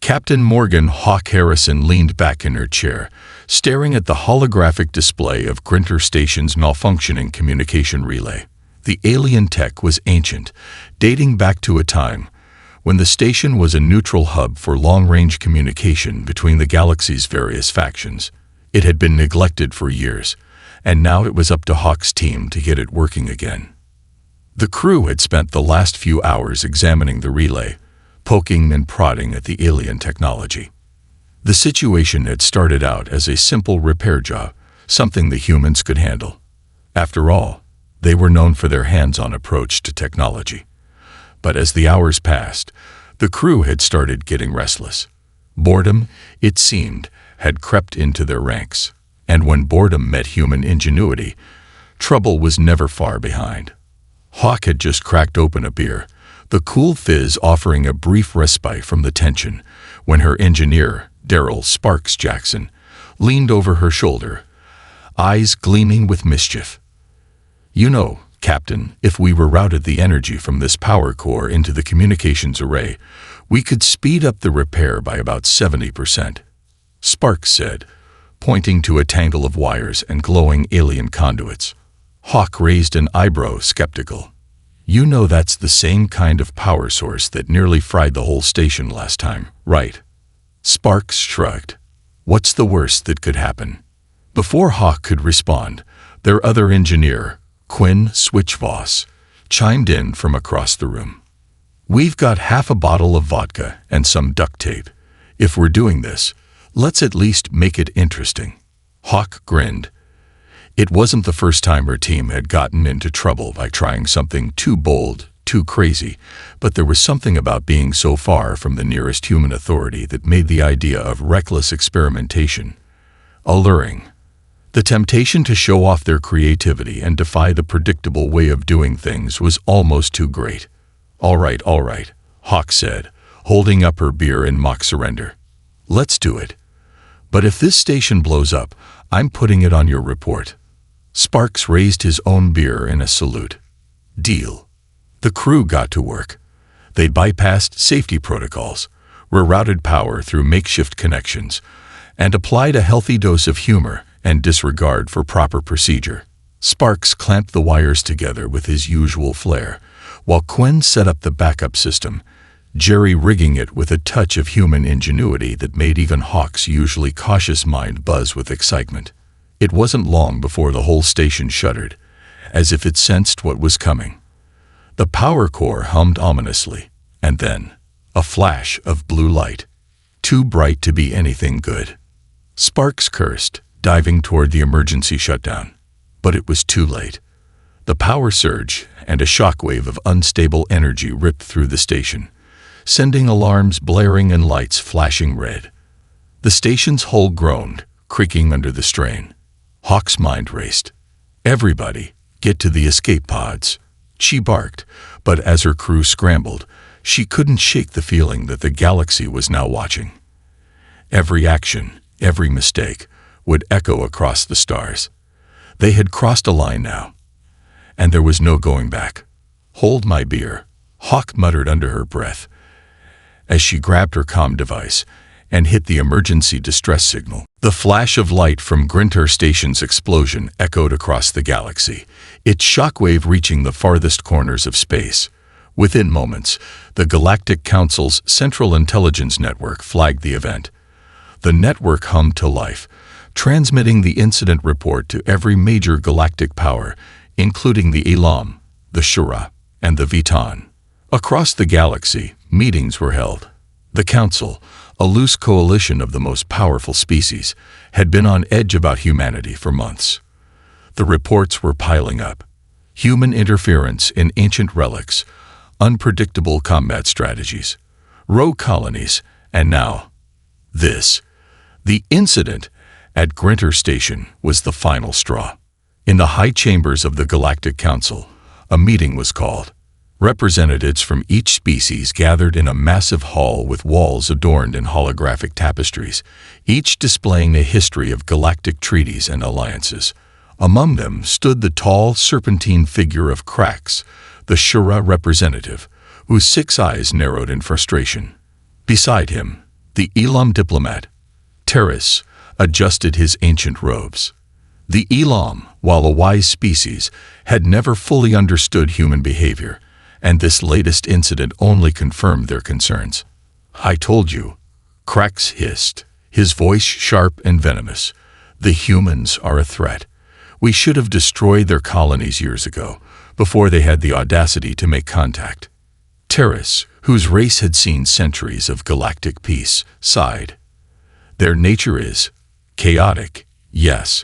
Captain Morgan Hawk Harrison leaned back in her chair, staring at the holographic display of Grinter Station's malfunctioning communication relay. The alien tech was ancient, dating back to a time when the station was a neutral hub for long-range communication between the galaxy's various factions. It had been neglected for years, and now it was up to Hawk's team to get it working again. The crew had spent the last few hours examining the relay, poking and prodding at the alien technology. The situation had started out as a simple repair job, something the humans could handle. After all, they were known for their hands-on approach to technology. But as the hours passed, the crew had started getting restless. Boredom, it seemed, had crept into their ranks. And when boredom met human ingenuity, trouble was never far behind. Hawk had just cracked open a beer, the cool fizz offering a brief respite from the tension, when her engineer, Daryl Sparks Jackson, leaned over her shoulder, eyes gleaming with mischief. "You know, Captain, if we rerouted the energy from this power core into the communications array, we could speed up the repair by about 70%. Sparks said, pointing to a tangle of wires and glowing alien conduits. Hawk raised an eyebrow, skeptical. "You know that's the same kind of power source that nearly fried the whole station last time, right?" Sparks shrugged. "What's the worst that could happen?" Before Hawk could respond, their other engineer, Quinn Switchvoss, chimed in from across the room. "We've got half a bottle of vodka and some duct tape. If we're doing this, let's at least make it interesting." Hawk grinned. It wasn't the first time her team had gotten into trouble by trying something too bold, too crazy, but there was something about being so far from the nearest human authority that made the idea of reckless experimentation alluring. The temptation to show off their creativity and defy the predictable way of doing things was almost too great. All right, Hawk said, holding up her beer in mock surrender. "Let's do it. But if this station blows up, I'm putting it on your report." Sparks raised his own beer in a salute. "Deal." The crew got to work. They bypassed safety protocols, rerouted power through makeshift connections, and applied a healthy dose of humor and disregard for proper procedure. Sparks clamped the wires together with his usual flair, while Quinn set up the backup system, jerry-rigging it with a touch of human ingenuity that made even Hawk's usually cautious mind buzz with excitement. It wasn't long before the whole station shuddered, as if it sensed what was coming. The power core hummed ominously, and then, a flash of blue light. Too bright to be anything good. Sparks cursed, diving toward the emergency shutdown. But it was too late. The power surge and a shockwave of unstable energy ripped through the station, sending alarms blaring and lights flashing red. The station's hull groaned, creaking under the strain. Hawk's mind raced. "Everybody, get to the escape pods," she barked, but as her crew scrambled, she couldn't shake the feeling that the galaxy was now watching. Every action, every mistake, would echo across the stars. They had crossed a line now, and there was no going back. "Hold my beer," Hawk muttered under her breath, as she grabbed her comm device and hit the emergency distress signal. The flash of light from Grinter Station's explosion echoed across the galaxy, its shockwave reaching the farthest corners of space. Within moments, the Galactic Council's Central Intelligence Network flagged the event. The network hummed to life, transmitting the incident report to every major galactic power, including the Elam, the Shura, and the Vitan. Across the galaxy, meetings were held. The Council, a loose coalition of the most powerful species, had been on edge about humanity for months. The reports were piling up. Human interference in ancient relics, unpredictable combat strategies, rogue colonies, and now, this. The incident at Grinter Station was the final straw. In the high chambers of the Galactic Council, a meeting was called. Representatives from each species gathered in a massive hall with walls adorned in holographic tapestries, each displaying a history of galactic treaties and alliances. Among them stood the tall, serpentine figure of Krax, the Shura representative, whose 6 eyes narrowed in frustration. Beside him, The Elam diplomat, Terrace, adjusted his ancient robes. The Elam, while a wise species, had never fully understood human behavior, and this latest incident only confirmed their concerns. "I told you," Krax hissed, his voice sharp and venomous. "The humans are a threat. We should have destroyed their colonies years ago, before they had the audacity to make contact." Terrace, whose race had seen centuries of galactic peace, sighed. "Their nature is chaotic, yes,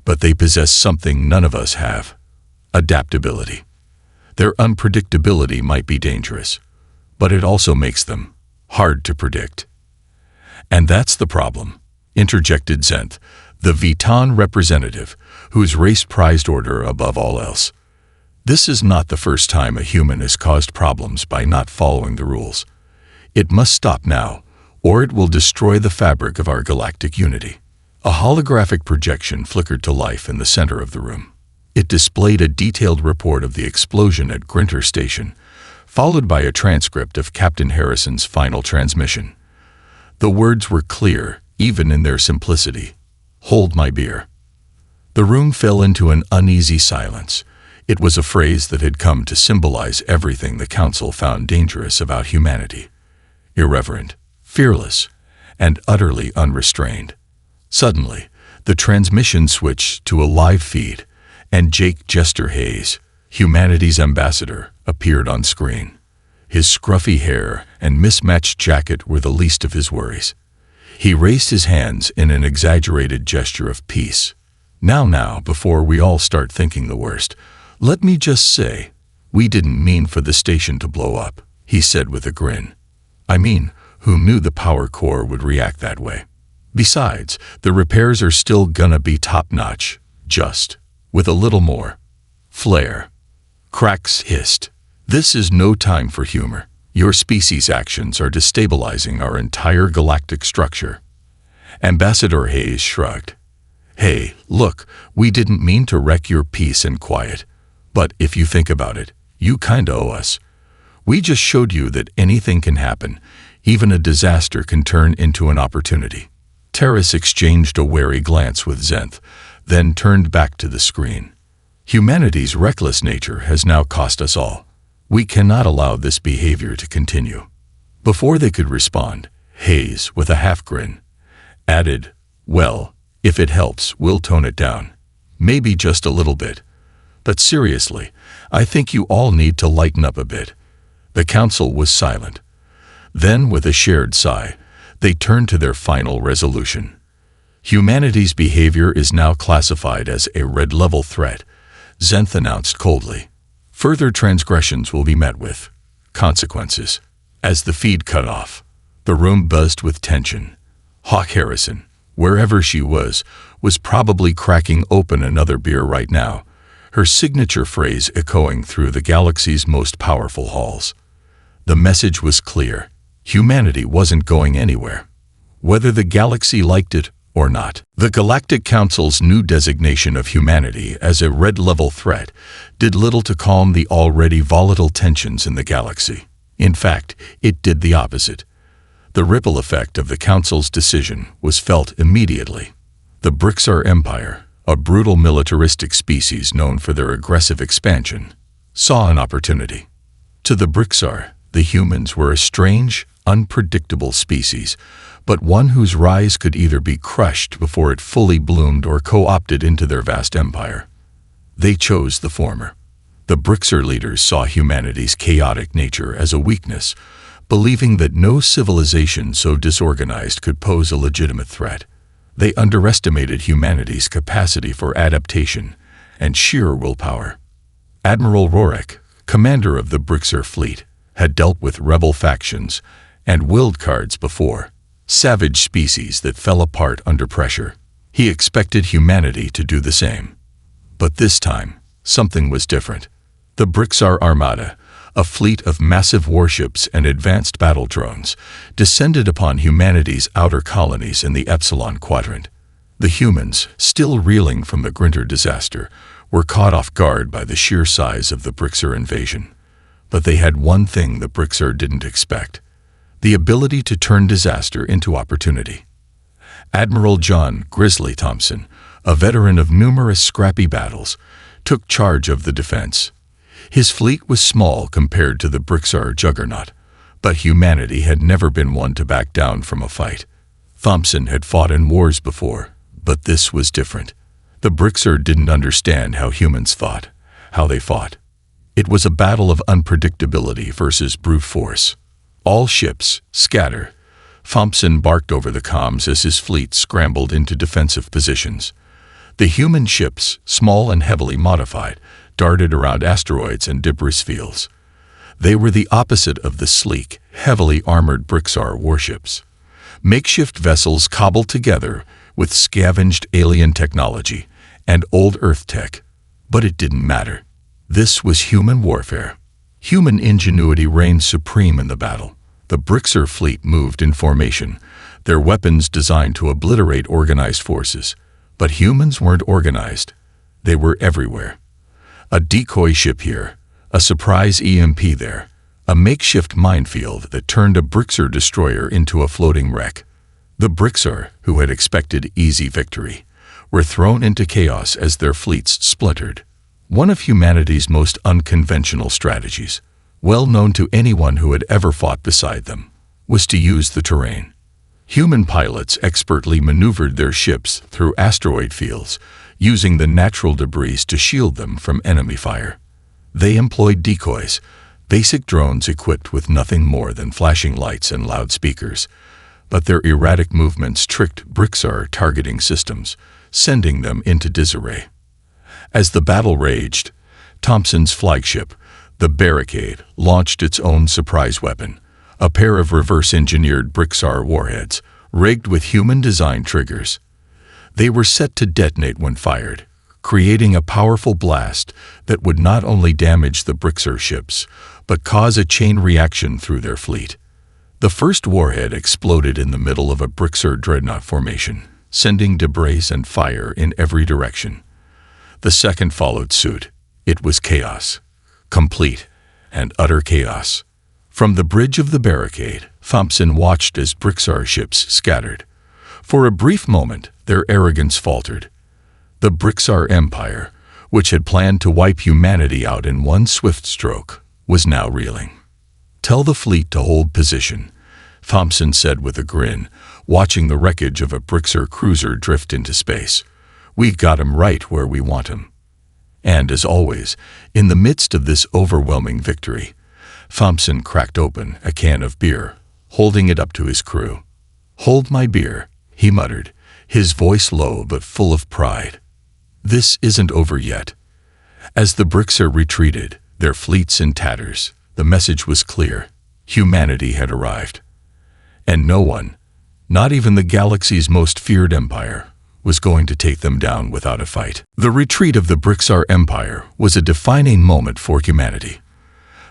but they possess something none of us have: adaptability. Their unpredictability might be dangerous, but it also makes them hard to predict." "And that's the problem," interjected Zenth, the Vitan representative, whose race prized order above all else. "This is not the first time a human has caused problems by not following the rules. It must stop now, or it will destroy the fabric of our galactic unity." A holographic projection flickered to life in the center of the room. It displayed a detailed report of the explosion at Grinter Station, followed by a transcript of Captain Harrison's final transmission. The words were clear, even in their simplicity. "Hold my beer." The room fell into an uneasy silence. It was a phrase that had come to symbolize everything the Council found dangerous about humanity: irreverent, fearless, and utterly unrestrained. Suddenly, the transmission switched to a live feed, and Jake Jester Hayes, humanity's ambassador, appeared on screen. His scruffy hair and mismatched jacket were the least of his worries. He raised his hands in an exaggerated gesture of peace. Now, before we all start thinking the worst, let me just say, we didn't mean for the station to blow up," he said with a grin. "I mean, who knew the power core would react that way? Besides, the repairs are still gonna be top-notch, just with a little more flair." Krax hissed. "This is no time for humor. Your species' actions are destabilizing our entire galactic structure." Ambassador Hayes shrugged. "Hey, look, we didn't mean to wreck your peace and quiet. But if you think about it, you kinda owe us. We just showed you that anything can happen. Even a disaster can turn into an opportunity." Terrace exchanged a wary glance with Zenth, then turned back to the screen. "Humanity's reckless nature has now cost us all. We cannot allow this behavior to continue." Before they could respond, Hayes, with a half-grin, added, "Well, if it helps, we'll tone it down. Maybe just a little bit. But seriously, I think you all need to lighten up a bit." The Council was silent. Then, with a shared sigh, they turned to their final resolution. "Humanity's behavior is now classified as a red-level threat," Zenth announced coldly. "Further transgressions will be met with consequences." As the feed cut off, the room buzzed with tension. Hawk Harrison, wherever she was probably cracking open another beer right now, her signature phrase echoing through the galaxy's most powerful halls. The message was clear: humanity wasn't going anywhere, whether the galaxy liked it or not. The Galactic Council's new designation of humanity as a red-level threat did little to calm the already volatile tensions in the galaxy. In fact, it did the opposite. The ripple effect of the Council's decision was felt immediately. The Brixar Empire, a brutal militaristic species known for their aggressive expansion, saw an opportunity. To the Brixar, the humans were a strange, unpredictable species, but one whose rise could either be crushed before it fully bloomed or co-opted into their vast empire. They chose the former. The Brixar leaders saw humanity's chaotic nature as a weakness, believing that no civilization so disorganized could pose a legitimate threat. They underestimated humanity's capacity for adaptation and sheer willpower. Admiral Rorik, commander of the Brixar fleet, had dealt with rebel factions and wildcards before, savage species that fell apart under pressure. He expected humanity to do the same. But this time, something was different. The Brixar Armada, a fleet of massive warships and advanced battle drones, descended upon humanity's outer colonies in the Epsilon Quadrant. The humans, still reeling from the Grinter disaster, were caught off guard by the sheer size of the Brixar invasion. But they had one thing the Brixar didn't expect: the ability to turn disaster into opportunity. Admiral John Grizzly Thompson, a veteran of numerous scrappy battles, took charge of the defense. His fleet was small compared to the Brixar juggernaut, but humanity had never been one to back down from a fight. Thompson had fought in wars before, but this was different. The Brixar didn't understand how humans thought, how they fought. It was a battle of unpredictability versus brute force. All ships, scatter. Thompson barked over the comms as his fleet scrambled into defensive positions. The human ships, small and heavily modified, darted around asteroids and debris fields. They were the opposite of the sleek, heavily armored Brixar warships. Makeshift vessels cobbled together with scavenged alien technology and old Earth tech. But it didn't matter. This was human warfare. Human ingenuity reigned supreme in the battle. The Brixar fleet moved in formation, their weapons designed to obliterate organized forces. But humans weren't organized. They were everywhere. A decoy ship here, a surprise EMP there, a makeshift minefield that turned a Brixar destroyer into a floating wreck. The Brixar, who had expected easy victory, were thrown into chaos as their fleets splintered. One of humanity's most unconventional strategies, well known to anyone who had ever fought beside them, was to use the terrain. Human pilots expertly maneuvered their ships through asteroid fields, using the natural debris to shield them from enemy fire. They employed decoys, basic drones equipped with nothing more than flashing lights and loudspeakers, but their erratic movements tricked Brixar targeting systems, sending them into disarray. As the battle raged, Thompson's flagship, the Barricade, launched its own surprise weapon, a pair of reverse-engineered Brixar warheads, rigged with human-design triggers. They were set to detonate when fired, creating a powerful blast that would not only damage the Brixar ships, but cause a chain reaction through their fleet. The first warhead exploded in the middle of a Brixar dreadnought formation, sending debris and fire in every direction. The second followed suit. It was chaos. Complete and utter chaos. From the bridge of the Barricade, Thompson watched as Brixar ships scattered. For a brief moment, their arrogance faltered. The Brixar Empire, which had planned to wipe humanity out in one swift stroke, was now reeling. "Tell the fleet to hold position," Thompson said with a grin, watching the wreckage of a Brixar cruiser drift into space. "We've got 'em right where we want 'em." And, as always, in the midst of this overwhelming victory, Thompson cracked open a can of beer, holding it up to his crew. "Hold my beer," he muttered, his voice low but full of pride. "This isn't over yet." As the Brixar retreated, their fleets in tatters, the message was clear. Humanity had arrived. And no one, not even the galaxy's most feared empire, was going to take them down without a fight. The retreat of the Brixar Empire was a defining moment for humanity.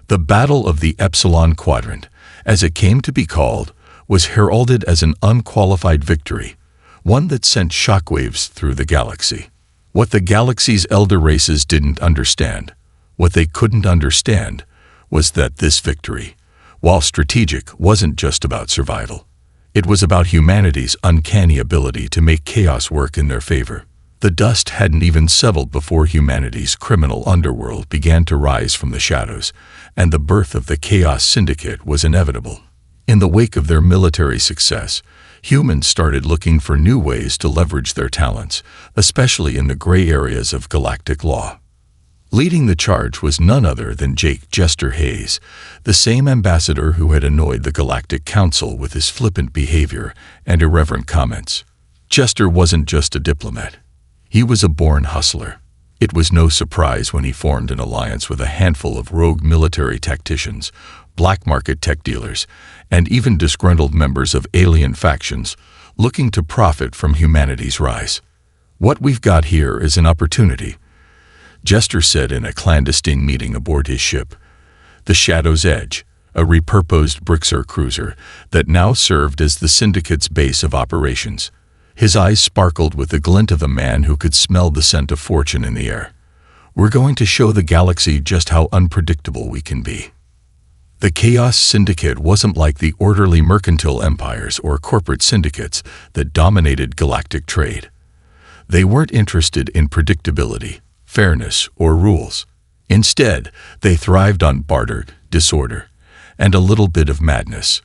The Battle of the Epsilon Quadrant, as it came to be called, was heralded as an unqualified victory, one that sent shockwaves through the galaxy. What the galaxy's elder races didn't understand, what they couldn't understand, was that this victory, while strategic, wasn't just about survival. It was about humanity's uncanny ability to make chaos work in their favor. The dust hadn't even settled before humanity's criminal underworld began to rise from the shadows, and the birth of the Chaos Syndicate was inevitable. In the wake of their military success, humans started looking for new ways to leverage their talents, especially in the gray areas of galactic law. Leading the charge was none other than Jake Jester Hayes, the same ambassador who had annoyed the Galactic Council with his flippant behavior and irreverent comments. Jester wasn't just a diplomat. He was a born hustler. It was no surprise when he formed an alliance with a handful of rogue military tacticians, black market tech dealers, and even disgruntled members of alien factions looking to profit from humanity's rise. "What we've got here is an opportunity," Jester said in a clandestine meeting aboard his ship, the Shadow's Edge, a repurposed Brixar cruiser that now served as the Syndicate's base of operations. His eyes sparkled with the glint of a man who could smell the scent of fortune in the air. "We're going to show the galaxy just how unpredictable we can be." The Chaos Syndicate wasn't like the orderly mercantile empires or corporate syndicates that dominated galactic trade. They weren't interested in predictability, fairness, or rules. Instead, they thrived on barter, disorder, and a little bit of madness.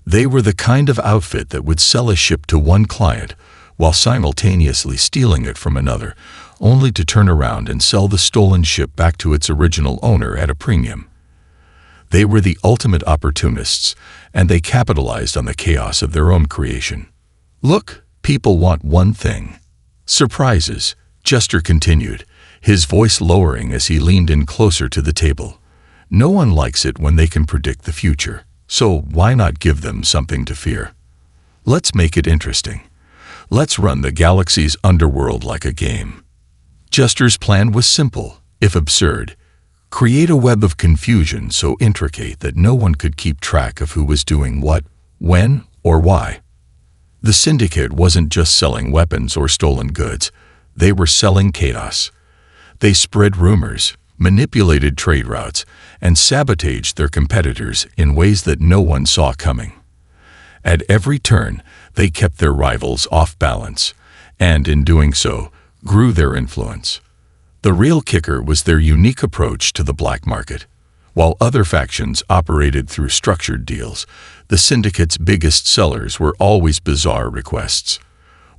They were the kind of outfit that would sell a ship to one client while simultaneously stealing it from another, only to turn around and sell the stolen ship back to its original owner at a premium. They were the ultimate opportunists, and they capitalized on the chaos of their own creation. Look, people want one thing. Surprises, Jester continued, his voice lowering as he leaned in closer to the table. No one likes it when they can predict the future, so why not give them something to fear? Let's make it interesting. Let's run the galaxy's underworld like a game. Jester's plan was simple, if absurd. Create a web of confusion so intricate that no one could keep track of who was doing what, when, or why. The Syndicate wasn't just selling weapons or stolen goods. They were selling chaos. They spread rumors, manipulated trade routes, and sabotaged their competitors in ways that no one saw coming. At every turn, they kept their rivals off balance, and in doing so, grew their influence. The real kicker was their unique approach to the black market. While other factions operated through structured deals, the Syndicate's biggest sellers were always bizarre requests.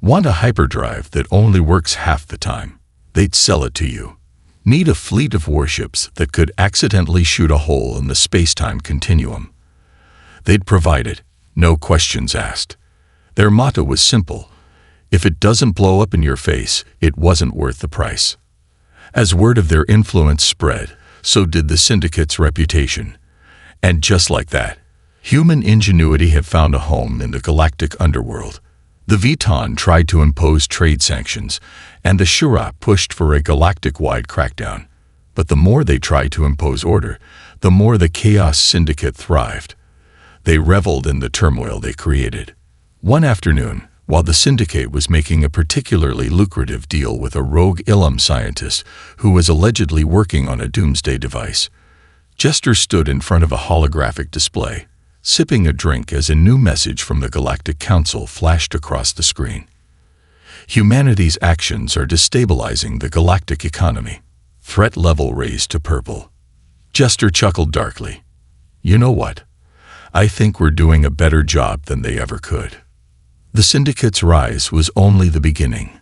Want a hyperdrive that only works half the time? They'd sell it to you. Need a fleet of warships that could accidentally shoot a hole in the space-time continuum? They'd provide it, no questions asked. Their motto was simple: if it doesn't blow up in your face, it wasn't worth the price. As word of their influence spread, so did the Syndicate's reputation. And just like that, human ingenuity had found a home in the galactic underworld. The Viton tried to impose trade sanctions, and the Shura pushed for a galactic-wide crackdown. But the more they tried to impose order, the more the Chaos Syndicate thrived. They reveled in the turmoil they created. One afternoon, while the Syndicate was making a particularly lucrative deal with a rogue Ilum scientist who was allegedly working on a doomsday device, Jester stood in front of a holographic display, sipping a drink as a new message from the Galactic Council flashed across the screen. Humanity's actions are destabilizing the galactic economy. Threat level raised to purple. Jester chuckled darkly. You know what? I think we're doing a better job than they ever could. The Syndicate's rise was only the beginning.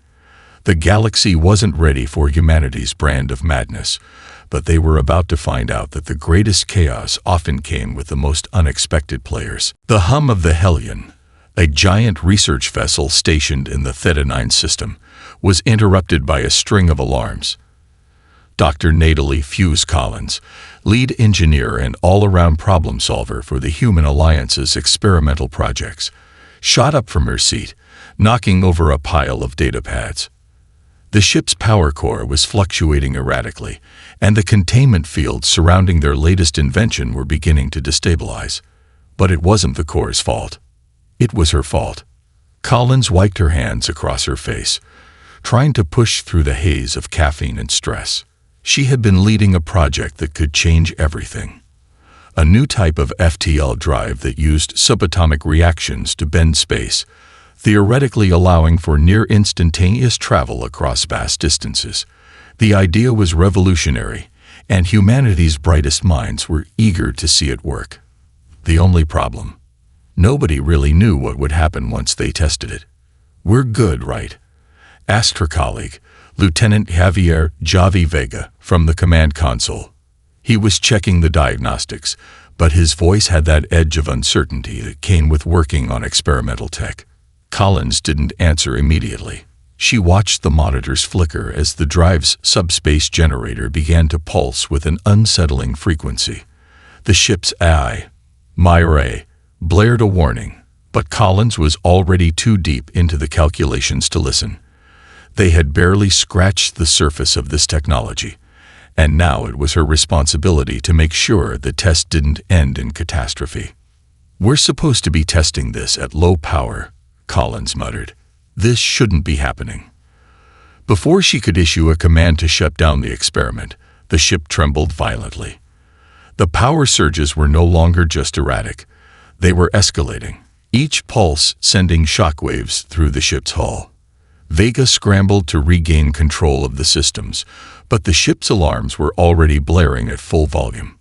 The galaxy wasn't ready for humanity's brand of madness, but they were about to find out that the greatest chaos often came with the most unexpected players. The hum of the Hellion, a giant research vessel stationed in the Theta 9 system, was interrupted by a string of alarms. Dr. Nathalie Fuse Collins, lead engineer and all-around problem solver for the Human Alliance's experimental projects, shot up from her seat, knocking over a pile of data pads. The ship's power core was fluctuating erratically, and the containment fields surrounding their latest invention were beginning to destabilize. But it wasn't the core's fault. It was her fault. Collins wiped her hands across her face, trying to push through the haze of caffeine and stress. She had been leading a project that could change everything. A new type of FTL drive that used subatomic reactions to bend space, theoretically allowing for near-instantaneous travel across vast distances. The idea was revolutionary, and humanity's brightest minds were eager to see it work. The only problem: nobody really knew what would happen once they tested it. "We're good, right?" asked her colleague, Lieutenant Javier Javi Vega, from the command console. He was checking the diagnostics, but his voice had that edge of uncertainty that came with working on experimental tech. Collins didn't answer immediately. She watched the monitors flicker as the drive's subspace generator began to pulse with an unsettling frequency. The ship's AI, Myra, blared a warning, but Collins was already too deep into the calculations to listen. They had barely scratched the surface of this technology, and now it was her responsibility to make sure the test didn't end in catastrophe. "We're supposed to be testing this at low power," Collins muttered. "This shouldn't be happening." Before she could issue a command to shut down the experiment, the ship trembled violently. The power surges were no longer just erratic. They were escalating, each pulse sending shockwaves through the ship's hull. Vega scrambled to regain control of the systems, but the ship's alarms were already blaring at full volume.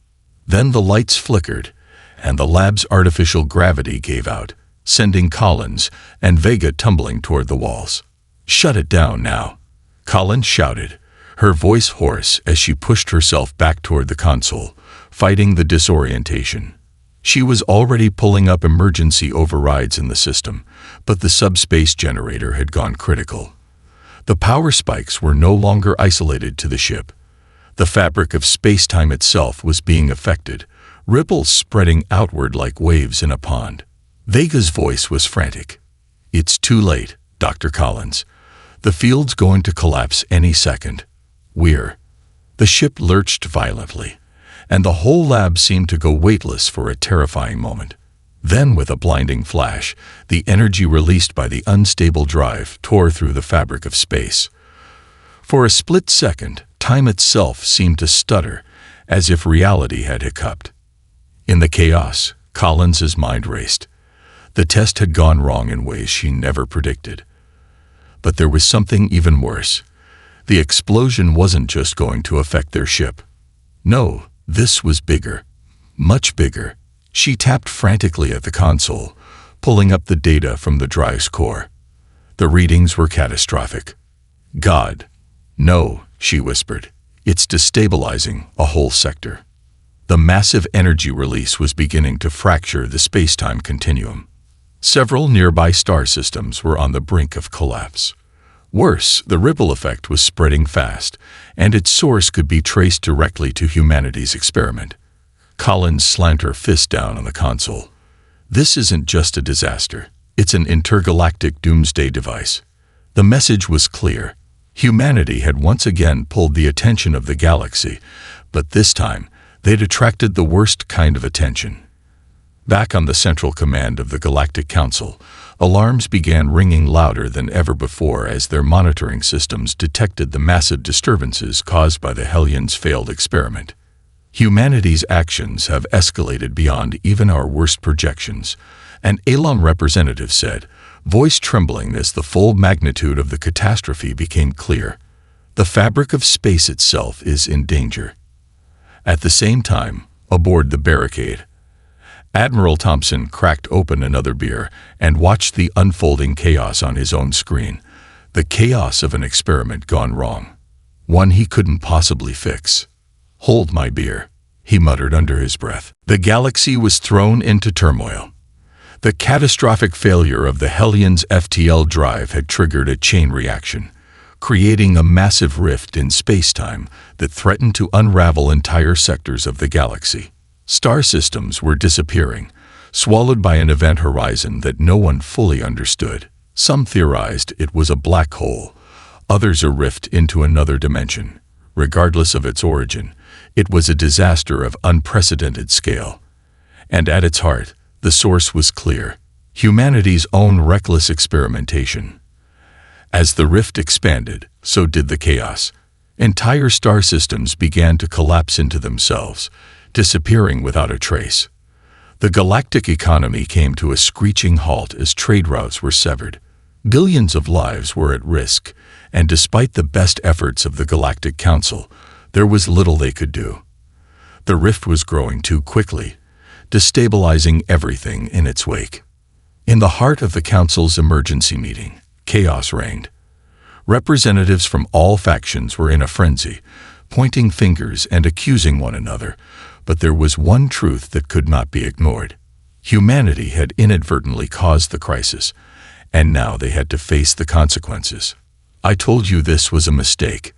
Then the lights flickered, and the lab's artificial gravity gave out, sending Collins and Vega tumbling toward the walls. "Shut it down now," Collins shouted, her voice hoarse as she pushed herself back toward the console, fighting the disorientation. She was already pulling up emergency overrides in the system, but the subspace generator had gone critical. The power spikes were no longer isolated to the ship. The fabric of space-time itself was being affected, ripples spreading outward like waves in a pond. Vega's voice was frantic. "It's too late, Dr. Collins. The field's going to collapse any second. We're..." The ship lurched violently, and the whole lab seemed to go weightless for a terrifying moment. Then, with a blinding flash, the energy released by the unstable drive tore through the fabric of space. For a split second, time itself seemed to stutter, as if reality had hiccuped. In the chaos, Collins's mind raced. The test had gone wrong in ways she never predicted. But there was something even worse. The explosion wasn't just going to affect their ship. No, this was bigger. Much bigger. She tapped frantically at the console, pulling up the data from the drive's core. The readings were catastrophic. "God, no," she whispered. "It's destabilizing a whole sector." The massive energy release was beginning to fracture the space-time continuum. Several nearby star systems were on the brink of collapse. Worse, the ripple effect was spreading fast, and its source could be traced directly to humanity's experiment. Collins slammed her fist down on the console. "This isn't just a disaster. It's an intergalactic doomsday device." The message was clear. Humanity had once again pulled the attention of the galaxy, but this time they'd attracted the worst kind of attention. Back on the central command of the Galactic Council, alarms began ringing louder than ever before as their monitoring systems detected the massive disturbances caused by the Hellions' failed experiment. "Humanity's actions have escalated beyond even our worst projections," an Elon representative said, voice trembling as the full magnitude of the catastrophe became clear. "The fabric of space itself is in danger." At the same time, aboard the barricade, Admiral Thompson cracked open another beer and watched the unfolding chaos on his own screen. The chaos of an experiment gone wrong. One he couldn't possibly fix. "Hold my beer," he muttered under his breath. The galaxy was thrown into turmoil. The catastrophic failure of the Hellions' FTL drive had triggered a chain reaction, creating a massive rift in space-time that threatened to unravel entire sectors of the galaxy. Star systems were disappearing, swallowed by an event horizon that no one fully understood. Some theorized it was a black hole, others a rift into another dimension. Regardless of its origin, it was a disaster of unprecedented scale. And at its heart, the source was clear: humanity's own reckless experimentation. As the rift expanded, so did the chaos. Entire star systems began to collapse into themselves, disappearing without a trace. The galactic economy came to a screeching halt as trade routes were severed. Billions of lives were at risk, and despite the best efforts of the Galactic Council, there was little they could do. The rift was growing too quickly, destabilizing everything in its wake. In the heart of the Council's emergency meeting, chaos reigned. Representatives from all factions were in a frenzy, pointing fingers and accusing one another, but there was one truth that could not be ignored. Humanity had inadvertently caused the crisis, and now they had to face the consequences. "I told you this was a mistake."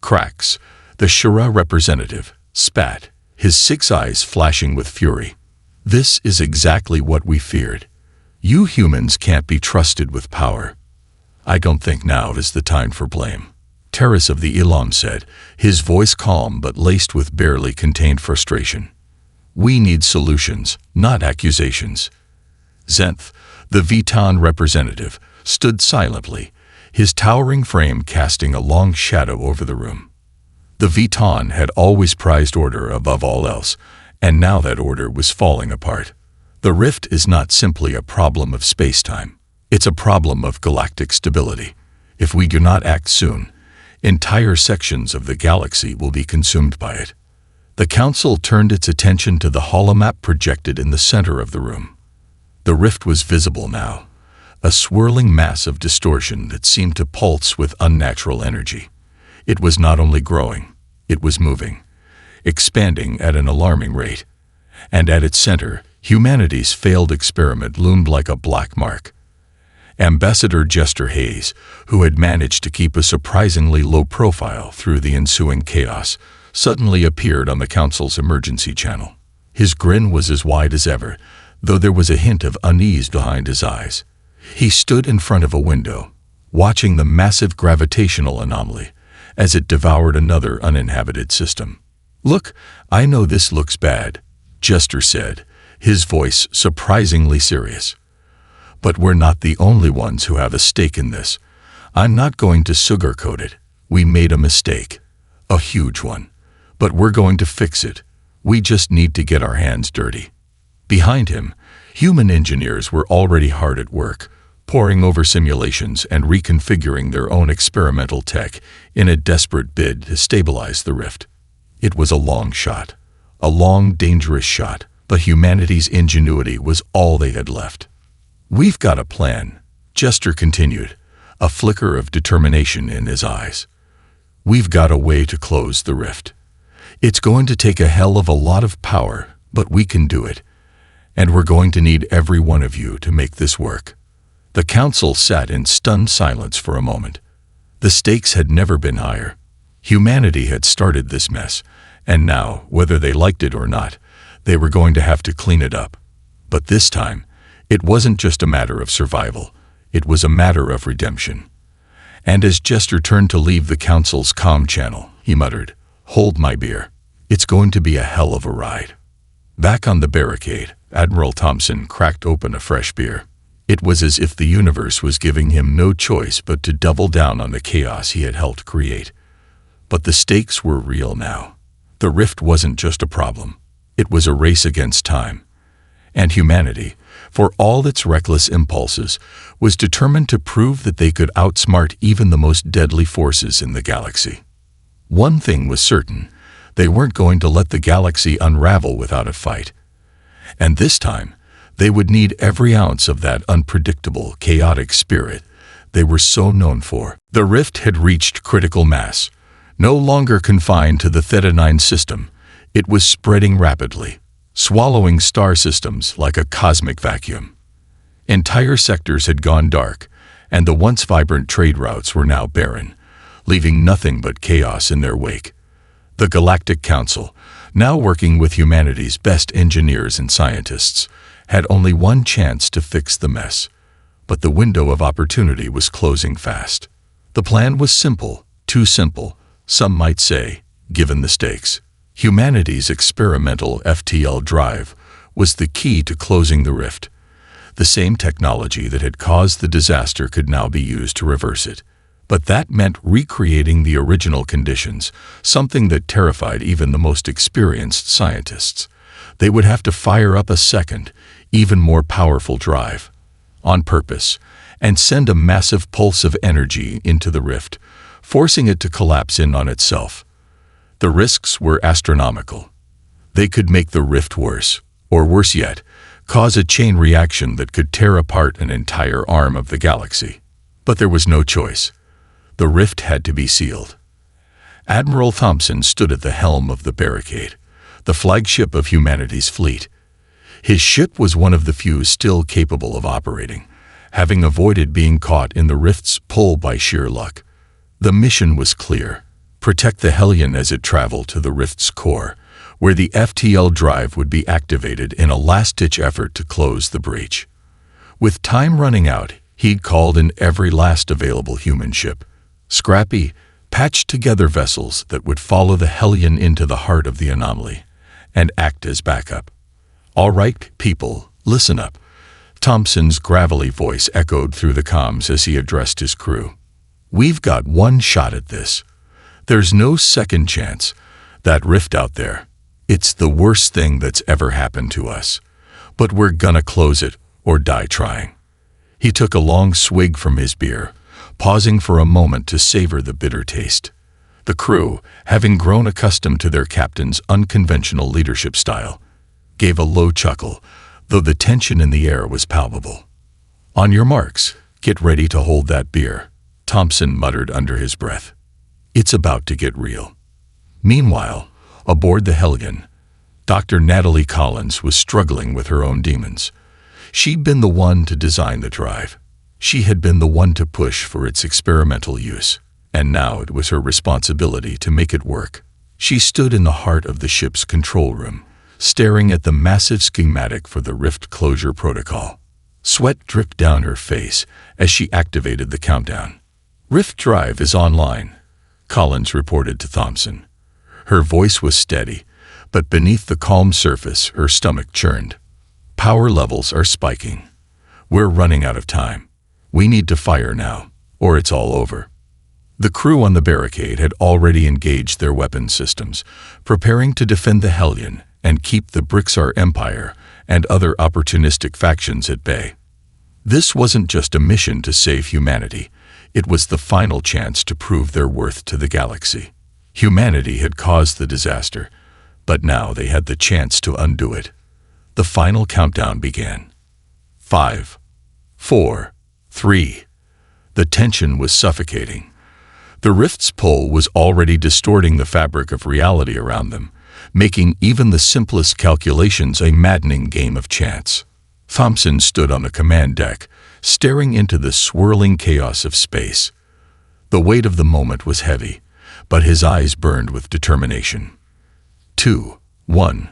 Krax, the Shura representative, spat, his 6 eyes flashing with fury. "This is exactly what we feared. You humans can't be trusted with power." "I don't think now is the time for blame," Terrace of the Elam said, his voice calm but laced with barely contained frustration. "We need solutions, not accusations." Zenth, the Vitan representative, stood silently, his towering frame casting a long shadow over the room. The Vitan had always prized order above all else, And now that order was falling apart. The rift is not simply a problem of space-time. It's a problem of galactic stability. If we do not act soon, entire sections of the galaxy will be consumed by it. The Council turned its attention to the holomap projected in the center of the room. The rift was visible now, a swirling mass of distortion that seemed to pulse with unnatural energy. It was not only growing, it was moving, expanding at an alarming rate. And at its center, humanity's failed experiment loomed like a black mark. Ambassador Jester Hayes, who had managed to keep a surprisingly low profile through the ensuing chaos, suddenly appeared on the Council's emergency channel. His grin was as wide as ever, though there was a hint of unease behind his eyes. He stood in front of a window, watching the massive gravitational anomaly as it devoured another uninhabited system. "Look, I know this looks bad," Jester said, his voice surprisingly serious. "But we're not the only ones who have a stake in this. I'm not going to sugarcoat it. We made a mistake. A huge one. But we're going to fix it. We just need to get our hands dirty." Behind him, human engineers were already hard at work, poring over simulations and reconfiguring their own experimental tech in a desperate bid to stabilize the rift. It was a long shot. A long, dangerous shot, but humanity's ingenuity was all they had left. "We've got a plan," Jester continued, a flicker of determination in his eyes. "We've got a way to close the rift. It's going to take a hell of a lot of power, but we can do it. And we're going to need every one of you to make this work." The Council sat in stunned silence for a moment. The stakes had never been higher. Humanity had started this mess, and now, whether they liked it or not, they were going to have to clean it up. But this time, it wasn't just a matter of survival. It was a matter of redemption. And as Jester turned to leave the Council's comm channel, he muttered, "Hold my beer. It's going to be a hell of a ride." Back on the barricade, Admiral Thompson cracked open a fresh beer. It was as if the universe was giving him no choice but to double down on the chaos he had helped create. But the stakes were real now. The rift wasn't just a problem. It was a race against time. And humanity, for all its reckless impulses, was determined to prove that they could outsmart even the most deadly forces in the galaxy. One thing was certain: they weren't going to let the galaxy unravel without a fight. And this time, they would need every ounce of that unpredictable, chaotic spirit they were so known for. The rift had reached critical mass. No longer confined to the Theta 9 system, it was spreading rapidly, swallowing star systems like a cosmic vacuum. Entire sectors had gone dark, and the once vibrant trade routes were now barren, leaving nothing but chaos in their wake. The Galactic Council, now working with humanity's best engineers and scientists, had only one chance to fix the mess, but the window of opportunity was closing fast. The plan was simple, too simple, some might say, given the stakes. Humanity's experimental FTL drive was the key to closing the rift. The same technology that had caused the disaster could now be used to reverse it. But that meant recreating the original conditions, something that terrified even the most experienced scientists. They would have to fire up a second, even more powerful drive, on purpose, and send a massive pulse of energy into the rift, forcing it to collapse in on itself. The risks were astronomical. They could make the rift worse, or worse yet, cause a chain reaction that could tear apart an entire arm of the galaxy. But there was no choice. The rift had to be sealed. Admiral Thompson stood at the helm of the barricade, the flagship of humanity's fleet. His ship was one of the few still capable of operating, having avoided being caught in the rift's pull by sheer luck. The mission was clear: protect the Hellion as it traveled to the rift's core, where the FTL drive would be activated in a last-ditch effort to close the breach. With time running out, he'd called in every last available human ship, scrappy, patched-together vessels that would follow the Hellion into the heart of the anomaly and act as backup. "All right, people, listen up," Thompson's gravelly voice echoed through the comms as he addressed his crew. "We've got one shot at this. There's no second chance. That rift out there, It's the worst thing that's ever happened to us, but we're gonna close it or die trying." He took a long swig from his beer, pausing for a moment to savor the bitter taste. The crew, having grown accustomed to their captain's unconventional leadership style, gave a low chuckle, though the tension in the air was palpable. "On your marks, get ready to hold that beer," Thompson muttered under his breath. "It's about to get real." Meanwhile, aboard the Hellion, Dr. Natalie Collins was struggling with her own demons. She'd been the one to design the drive. She had been the one to push for its experimental use, and now it was her responsibility to make it work. She stood in the heart of the ship's control room, staring at the massive schematic for the rift closure protocol. Sweat dripped down her face as she activated the countdown. "Rift drive is online," Collins reported to Thompson. Her voice was steady, but beneath the calm surface, her stomach churned. "Power levels are spiking. We're running out of time. We need to fire now, or it's all over." The crew on the barricade had already engaged their weapon systems, preparing to defend the Hellion and keep the Brixar Empire and other opportunistic factions at bay. This wasn't just a mission to save humanity, it was the final chance to prove their worth to the galaxy. Humanity had caused the disaster, but now they had the chance to undo it. The final countdown began. 5, 4, 3. The tension was suffocating. The rift's pull was already distorting the fabric of reality around them, making even the simplest calculations a maddening game of chance. Thompson stood on the command deck, staring into the swirling chaos of space. The weight of the moment was heavy, but his eyes burned with determination. 2, 1.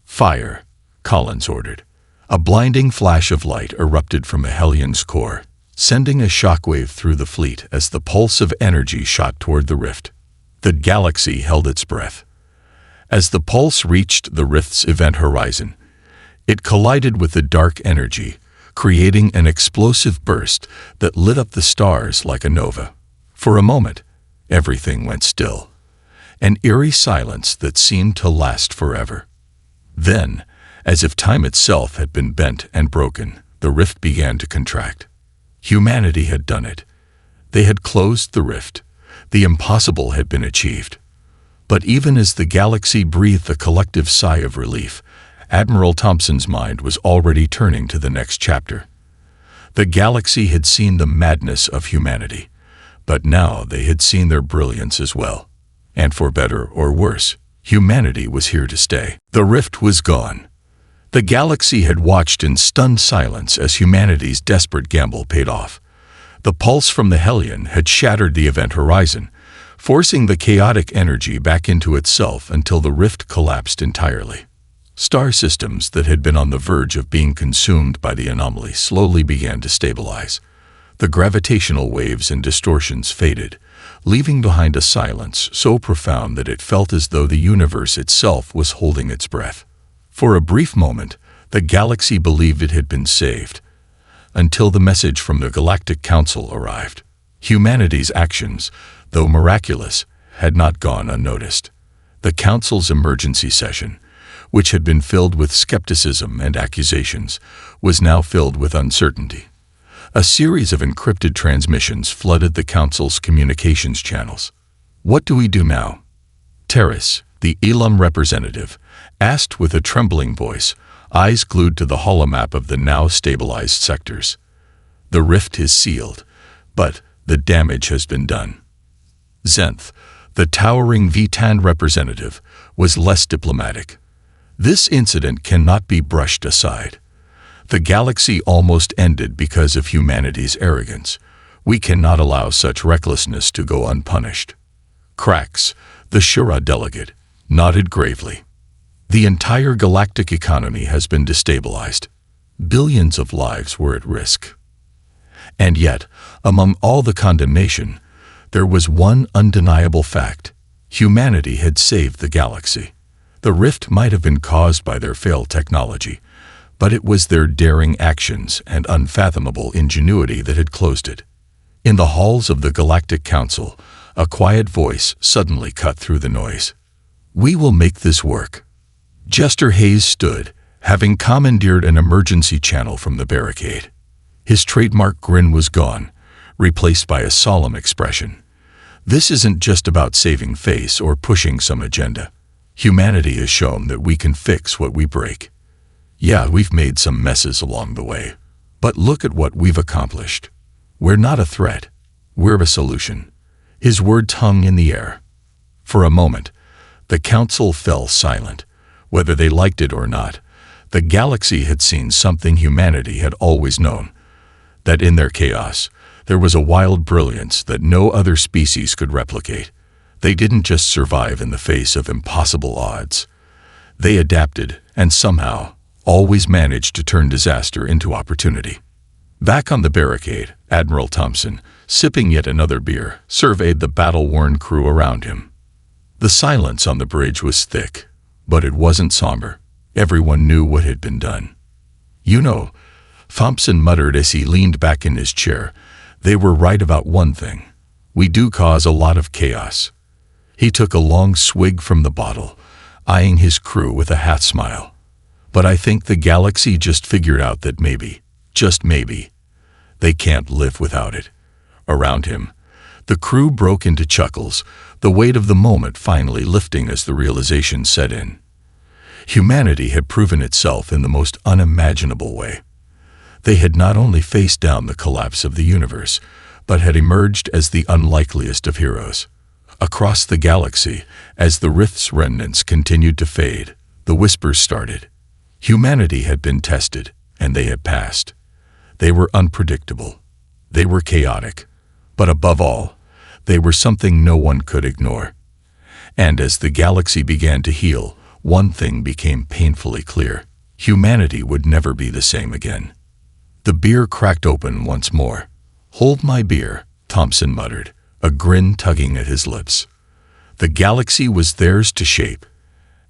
"Fire," Collins ordered. A blinding flash of light erupted from the Hellion's core, sending a shockwave through the fleet as the pulse of energy shot toward the rift. The galaxy held its breath. As the pulse reached the rift's event horizon, it collided with the dark energy, creating an explosive burst that lit up the stars like a nova. For a moment, everything went still, an eerie silence that seemed to last forever. Then, as if time itself had been bent and broken, the rift began to contract. Humanity had done it. They had closed the rift. The impossible had been achieved. But even as the galaxy breathed a collective sigh of relief, Admiral Thompson's mind was already turning to the next chapter. The galaxy had seen the madness of humanity, but now they had seen their brilliance as well. And for better or worse, humanity was here to stay. The rift was gone. The galaxy had watched in stunned silence as humanity's desperate gamble paid off. The pulse from the Hellion had shattered the event horizon, forcing the chaotic energy back into itself until the rift collapsed entirely. Star systems that had been on the verge of being consumed by the anomaly slowly began to stabilize. The gravitational waves and distortions faded, leaving behind a silence so profound that it felt as though the universe itself was holding its breath. For a brief moment, the galaxy believed it had been saved, until the message from the Galactic Council arrived. Humanity's actions, though miraculous, had not gone unnoticed. The Council's emergency session, which had been filled with skepticism and accusations, was now filled with uncertainty. A series of encrypted transmissions flooded the Council's communications channels. "What do we do now?" Terrace, the Elam representative, asked with a trembling voice, eyes glued to the holomap of the now stabilized sectors. "The rift is sealed, but the damage has been done." Zenth, the towering Vitan representative, was less diplomatic. "This incident cannot be brushed aside. The galaxy almost ended because of humanity's arrogance. We cannot allow such recklessness to go unpunished." Krax, the Shura delegate, nodded gravely. "The entire galactic economy has been destabilized. Billions of lives were at risk. And yet, among all the condemnation, there was one undeniable fact. Humanity had saved the galaxy. The rift might have been caused by their failed technology, but it was their daring actions and unfathomable ingenuity that had closed it." In the halls of the Galactic Council, a quiet voice suddenly cut through the noise. "We will make this work." Jester Hayes stood, having commandeered an emergency channel from the barricade. His trademark grin was gone, replaced by a solemn expression. This isn't just about saving face or pushing some agenda. Humanity has shown that we can fix what we break. Yeah, we've made some messes along the way, but look at what we've accomplished. We're not a threat. We're a solution. His words hung in the air. For a moment, the council fell silent. Whether they liked it or not, the galaxy had seen something humanity had always known, that in their chaos, there was a wild brilliance that no other species could replicate. They didn't just survive in the face of impossible odds. They adapted and somehow always managed to turn disaster into opportunity. Back on the barricade, Admiral Thompson, sipping yet another beer, surveyed the battle-worn crew around him. The silence on the bridge was thick, but it wasn't somber. Everyone knew what had been done. "You know," Thompson muttered as he leaned back in his chair, "they were right about one thing. We do cause a lot of chaos." He took a long swig from the bottle, eyeing his crew with a half smile. "But I think the galaxy just figured out that maybe, just maybe, they can't live without it." Around him, the crew broke into chuckles, the weight of the moment finally lifting as the realization set in. Humanity had proven itself in the most unimaginable way. They had not only faced down the collapse of the universe, but had emerged as the unlikeliest of heroes. Across the galaxy, as the Rift's remnants continued to fade, the whispers started. Humanity had been tested, and they had passed. They were unpredictable. They were chaotic. But above all, they were something no one could ignore. And as the galaxy began to heal, one thing became painfully clear. Humanity would never be the same again. The beer cracked open once more. "Hold my beer," Thompson muttered, a grin tugging at his lips. The galaxy was theirs to shape,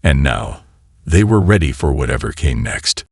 and now they were ready for whatever came next.